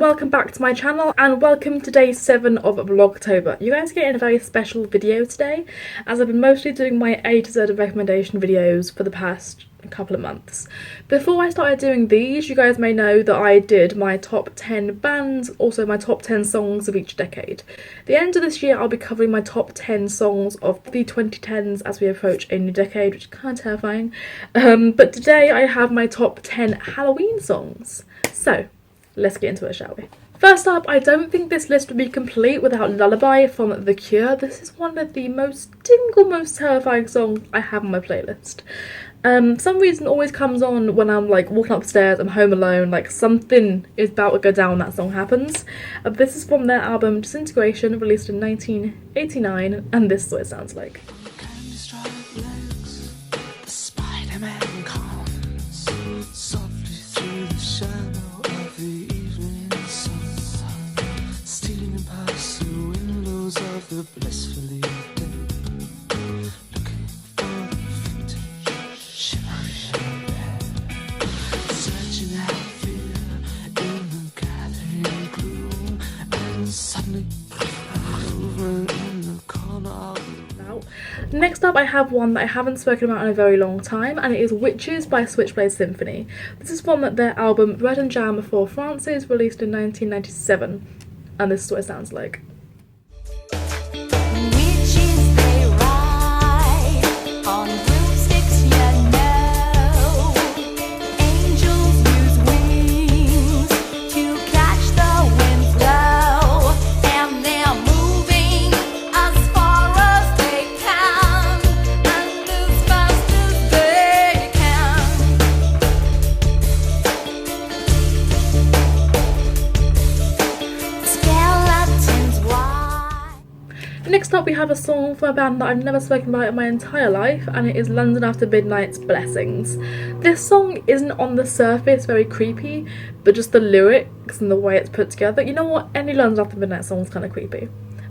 welcome back to my channel and welcome to day 7 of Vlogtober. You guys are getting a very special video today as I've been mostly doing my A to Z recommendation videos for the past couple of months. Before I started doing these, you guys may know that I did my top 10 bands, also my top 10 songs of each decade. At the end of this year I'll be covering my top 10 songs of the 2010s as we approach a new decade, which is kind of terrifying. But today I have my top 10 Halloween songs. So let's get into it, shall we? First up, I don't think this list would be complete without Lullaby from The Cure. This is one of the most terrifying songs I have on my playlist. Some reason always comes on when I'm like walking upstairs, I'm home alone, like something is about to go down, that song happens. This is from their album Disintegration, released in 1989, and this is what it sounds like. The blissfully dead, looking for the vintage shivering bed, searching out fear in the gathering gloom, and suddenly over in the corner of the room. Next up I have one that I haven't spoken about in a very long time, and it is Witches by Switchblade Symphony. This is from their album Bread and Jam for Francis, released in 1997, and this is what it sounds like. Next up we have a song from a band that I've never spoken about in my entire life, and it is London After Midnight's Blessings. This song isn't on the surface very creepy, but just the lyrics and the way it's put together. You know what, any London After Midnight song is kind of creepy.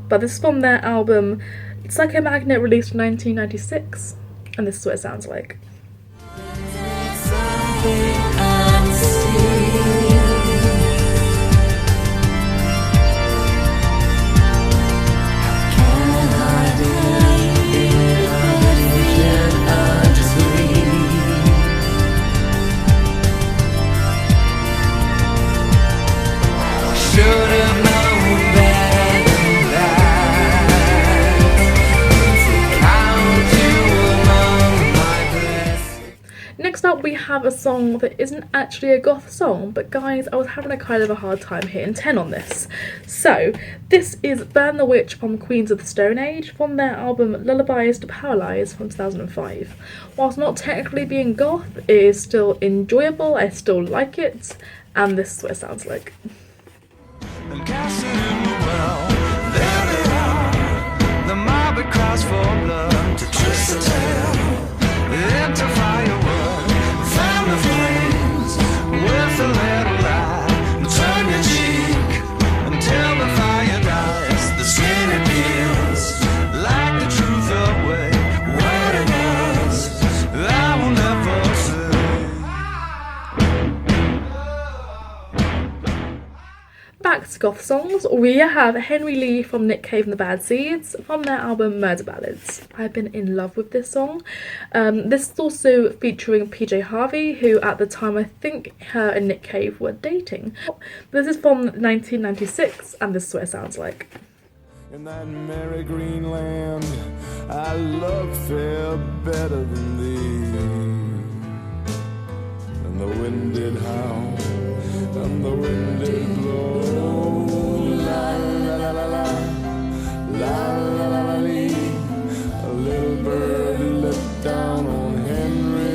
But this is from their album Psycho Magnet, released in 1996, and this is what it sounds like. Next up we have a song that isn't actually a goth song, but guys, I was having a kind of a hard time hitting 10 on this. So this is Burn the Witch from Queens of the Stone Age, from their album Lullabies to Paralyze from 2005. Whilst not technically being goth, it is still enjoyable, I still like it, and this is what it sounds like. And cast it in the well. There they are. The mob it cries for blood to twist the tail into firewood. Fan the flames with a little light. Turn your cheek until the fire dies. The skin it peels like the truth away. What it was, I will never say. Back to goth songs, we have Henry Lee from Nick Cave and the Bad Seeds from their album Murder Ballads. I've been in love with this song. This is also featuring PJ Harvey, who at the time I think her and Nick Cave were dating. This is from 1996, and this is what it sounds like. In that merry green land, I love fair better than thee. And the wind did howl, and the wind did blow. La la la la la, la la la la lee. A little bird looked down on Henry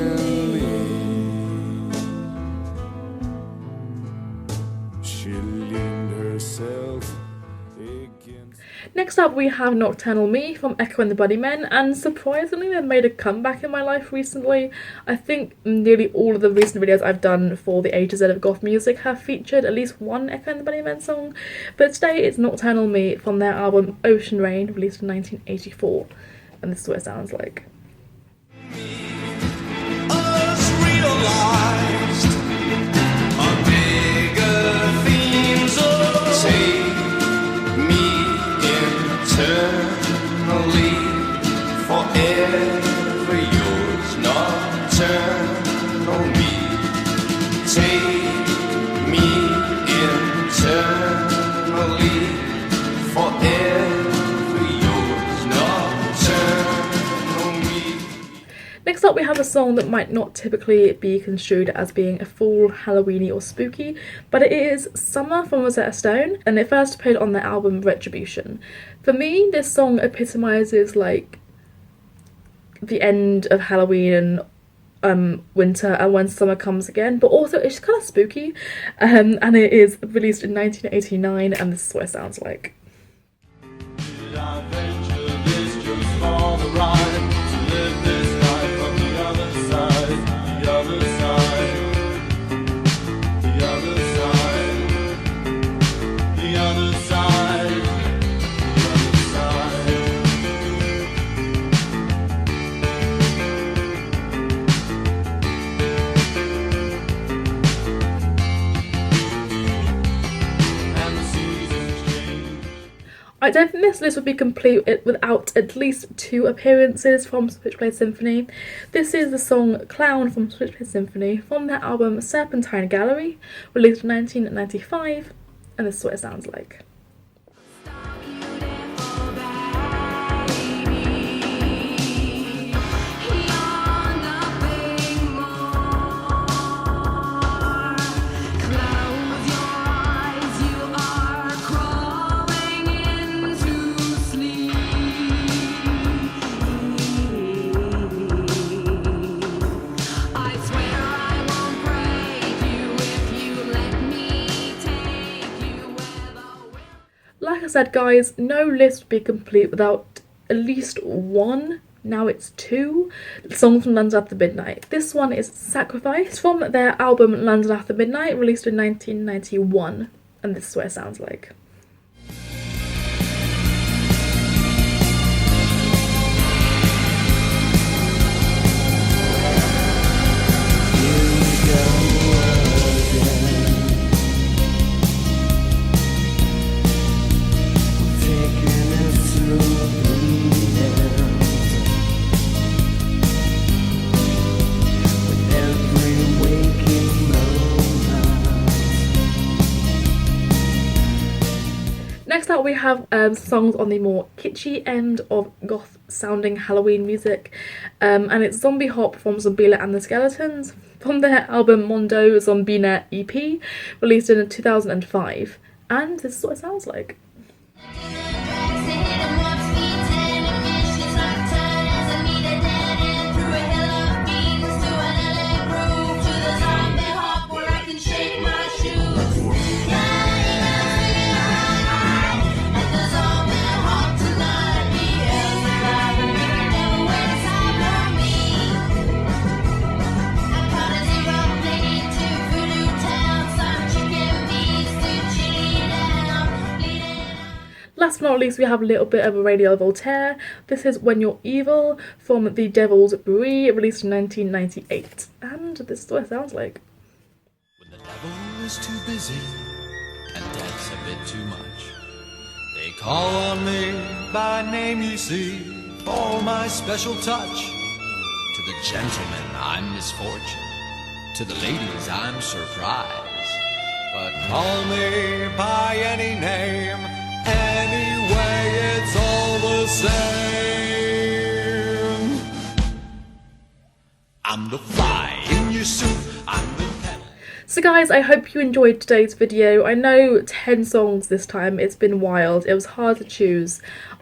Lee. She leaned herself against. Next up we have Nocturnal Me from Echo and the Bunnymen, and surprisingly they've made a comeback in my life recently. I think nearly all of the recent videos I've done for the A to Z of goth music have featured at least one Echo and the Bunnymen song, but today it's Nocturnal Me from their album Ocean Rain, released in 1984, and this is what it sounds like. Us realized our bigger themes. Next up we have a song that might not typically be construed as being a full Halloweeny or spooky, but it is Summer from Rosetta Stone, and it first appeared on their album Retribution. For me, this song epitomises like the end of Halloween and winter and when summer comes again, but also it's kind of spooky, and it is released in 1989, and this is what it sounds like. I don't think this list would be complete without at least 2 appearances from Switchblade Symphony. This is the song Clown from Switchblade Symphony from their album Serpentine Gallery, released in 1995, and this is what it sounds like. Like I said, guys, no list would be complete without at least 1, now it's 2, songs from London After Midnight. This one is Sacrifice from their album London After Midnight, released in 1991, and this is what it sounds like. Next up we have songs on the more kitschy end of goth sounding Halloween music, and it's Zombie Hop from Zombila and the Skeletons from their album Mondo Zombina EP, released in 2005, and this is what it sounds like. Last but not least, we have a little bit of a Radio Voltaire. This is When You're Evil from The Devil's Brewery, released in 1998. And this is what it sounds like. When the devil is too busy and death's a bit too much, they call on me by name, you see, for my special touch. To the gentlemen, I'm misfortune. To the ladies, I'm surprise. But call me by any name. Anyway, it's all the same. I'm the fly in your soup, I'm the petal. So guys, I hope you enjoyed today's video. I know 10 songs this time, it's been wild. It was hard to choose,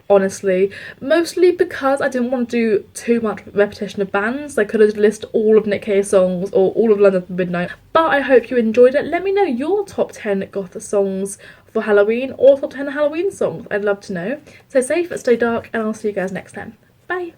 honestly. Mostly because I didn't want to do too much repetition of bands. I could have listed all of Nick Cave's songs or all of London After Midnight. But I hope you enjoyed it. Let me know your top 10 goth songs for Halloween or top 10 Halloween songs. I'd love to know. Stay safe, stay dark, and I'll see you guys next time. Bye!